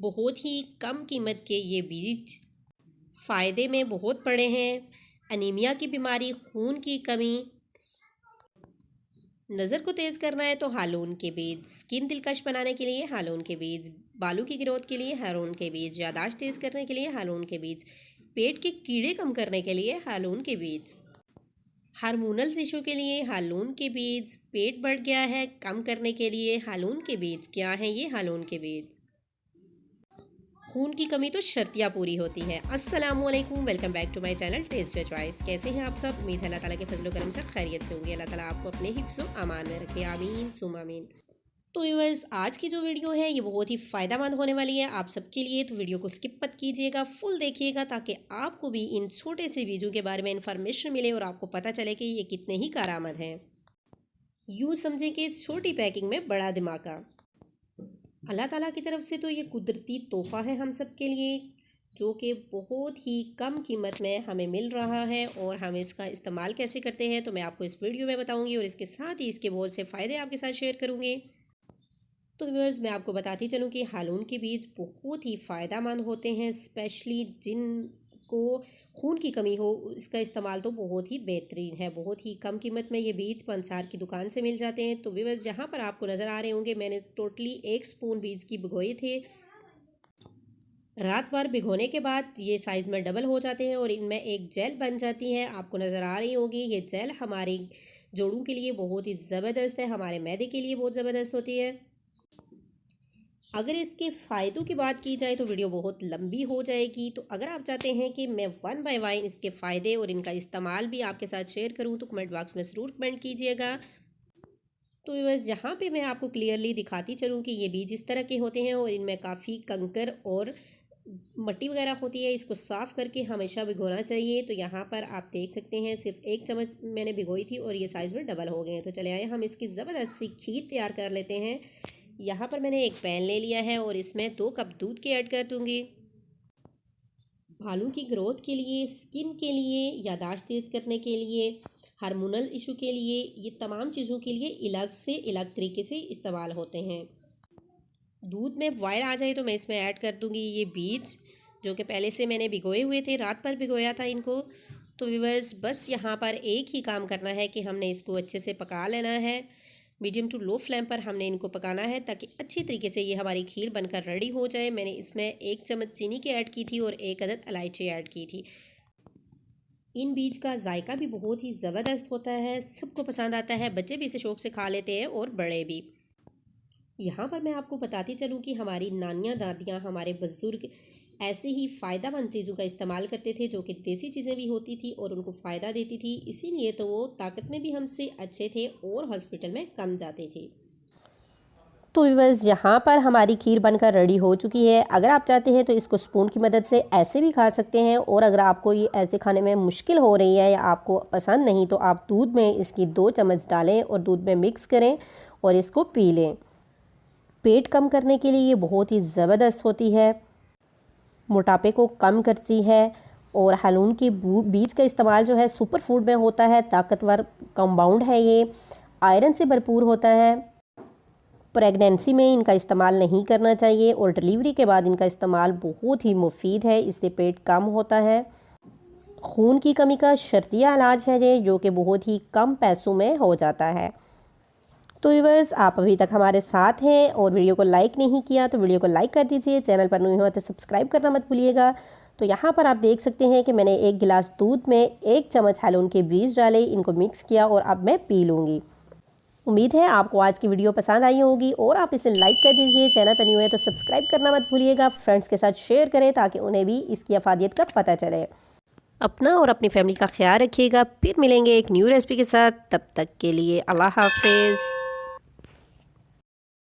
बहुत ही कम कीमत के ये बीज फ़ायदे में बहुत पड़े हैं। अनीमिया की बीमारी, खून की कमी, नज़र को तेज़ करना है तो हालून के बीज, स्किन दिलकश बनाने के लिए हालून के बीज, बालों की ग्रोथ के लिए हालून के बीज, याददाश्त तेज़ करने के लिए हालून के बीज, पेट के कीड़े कम करने के लिए हालून के बीज, हार्मोनल इशू के लिए हालून के बीज, पेट बढ़ गया है कम करने के लिए हालून के बीज। क्या है ये हालून के बीज? खून की कमी तो शर्तियाँ पूरी होती है। अस्सलामुअलैकुम, welcome back to my channel taste your choice. कैसे हैं आप सब? उम्मीद है अल्लाह ताला के फजल करम से खैरियत से होंगे। अल्लाह ताला आपको अपने हिफ्ज़ व अमान में रखे, आमीन सुम आमीन। तो व्यूअर्स, आज की जो वीडियो है ये बहुत ही फ़ायदेमंद होने वाली है आप सबके लिए, तो वीडियो को स्किप मत कीजिएगा, फुल देखिएगा ताकि आपको भी इन छोटे से बीजों के बारे में इंफॉर्मेशन मिले और आपको पता चले कि ये कितने ही कारआमद हैं। यूँ समझें कि छोटी पैकिंग में बड़ा धमाका। अल्लाह ताला की तरफ से तो ये कुदरती तोहफ़ा है हम सब के लिए, जो कि बहुत ही कम कीमत में हमें मिल रहा है और हम इसका इस्तेमाल कैसे करते हैं तो मैं आपको इस वीडियो में बताऊंगी और इसके साथ ही इसके बहुत से फ़ायदे आपके साथ शेयर करूंगी। तो व्यूअर्स, मैं आपको बताती चलूँ कि हालून के बीज बहुत ही फ़ायदेमंद होते हैं, स्पेशली जिनको खून की कमी हो, इसका इस्तेमाल तो बहुत ही बेहतरीन है। बहुत ही कम कीमत में ये बीज पंसार की दुकान से मिल जाते हैं। तो व्यूअर्स, यहाँ पर आपको नज़र आ रहे होंगे मैंने टोटली 1 स्पून बीज की भिगोए थे। रात भर भिगोने के बाद ये साइज़ में डबल हो जाते हैं और इनमें एक जेल बन जाती है। आपको नज़र आ रही होगी ये जेल हमारी जोड़ों के लिए बहुत ही ज़बरदस्त है, हमारे मैदे के लिए बहुत ज़बरदस्त होती है। अगर इसके फ़ायदों की बात की जाए तो वीडियो बहुत लंबी हो जाएगी, तो अगर आप चाहते हैं कि मैं वन बाय वन इसके फ़ायदे और इनका इस्तेमाल भी आपके साथ शेयर करूं तो कमेंट बॉक्स में ज़रूर कमेंट कीजिएगा। तो बस यहाँ पे मैं आपको क्लियरली दिखाती चलूँ कि ये बीज इस तरह के होते हैं और इनमें काफ़ी कंकर और मट्टी वगैरह होती है। इसको साफ़ करके हमेशा भिगोना चाहिए। तो यहाँ पर आप देख सकते हैं सिर्फ 1 चम्मच मैंने भिगोई थी और ये साइज़ में डबल हो गए हैं। तो चले आए हम इसकी ज़बरदस्त सी खीर तैयार कर लेते हैं। यहाँ पर मैंने एक पैन ले लिया है और इसमें 2 कप दूध के ऐड कर दूँगी। बालों की ग्रोथ के लिए, स्किन के लिए, याददाश्त तेज़ करने के लिए, हार्मोनल इशू के लिए, ये तमाम चीज़ों के लिए अलग से अलग तरीके से इस्तेमाल होते हैं। दूध में बॉयल आ जाए तो मैं इसमें ऐड कर दूँगी ये बीज, जो कि पहले से मैंने भिगोए हुए थे, रात भर भिगोया था इनको। तो व्यूअर्स, बस यहाँ पर एक ही काम करना है कि हमने इसको अच्छे से पका लेना है। मीडियम टू लो फ्लेम पर हमने इनको पकाना है ताकि अच्छी तरीके से ये हमारी खीर बनकर रेडी हो जाए। मैंने इसमें 1 चम्मच चीनी की ऐड की थी और 1 अदद इलायची ऐड की थी। इन बीज का जायका भी बहुत ही ज़बरदस्त होता है, सबको पसंद आता है, बच्चे भी इसे शौक़ से खा लेते हैं और बड़े भी। यहाँ पर मैं आपको बताती चलूँ कि हमारी नानियाँ दादियाँ, हमारे बुज़ुर्ग ऐसे ही फ़ायदेमंद चीज़ों का इस्तेमाल करते थे, जो कि देसी चीज़ें भी होती थी और उनको फ़ायदा देती थी। इसीलिए तो वो ताकत में भी हमसे अच्छे थे और हॉस्पिटल में कम जाते थे। तो व्यूअर्स, यहाँ पर हमारी खीर बनकर रेडी हो चुकी है। अगर आप चाहते हैं तो इसको स्पून की मदद से ऐसे भी खा सकते हैं, और अगर आपको ये ऐसे खाने में मुश्किल हो रही है या आपको पसंद नहीं तो आप दूध में इसकी 2 चम्मच डालें और दूध में मिक्स करें और इसको पी लें। पेट कम करने के लिए ये बहुत ही ज़बरदस्त होती है, मोटापे को कम करती है। और हालून के बीज का इस्तेमाल जो है सुपर फूड में होता है, ताकतवर कंपाउंड है, ये आयरन से भरपूर होता है। प्रेगनेंसी में इनका इस्तेमाल नहीं करना चाहिए और डिलीवरी के बाद इनका इस्तेमाल बहुत ही मुफीद है, इससे पेट कम होता है। खून की कमी का शर्तिया इलाज है ये, जो कि बहुत ही कम पैसों में हो जाता है। तो व्यूअर्स, आप अभी तक हमारे साथ हैं और वीडियो को लाइक नहीं किया तो वीडियो को लाइक कर दीजिए, चैनल पर नए हो तो सब्सक्राइब करना मत भूलिएगा। तो यहाँ पर आप देख सकते हैं कि मैंने 1 गिलास दूध में 1 चम्मच हालून के बीज डाले, इनको मिक्स किया और अब मैं पी लूँगी। उम्मीद है आपको आज की वीडियो पसंद आई होगी और आप इसे लाइक कर दीजिए, चैनल पर न्यू है तो सब्सक्राइब करना मत भूलिएगा। फ्रेंड्स के साथ शेयर करें ताकि उन्हें भी इसकी अफादियत का पता चले। अपना और अपनी फैमिली का ख्याल रखिएगा। फिर मिलेंगे एक न्यू रेसिपी के साथ, तब तक के लिए अल्लाह हाफिज़।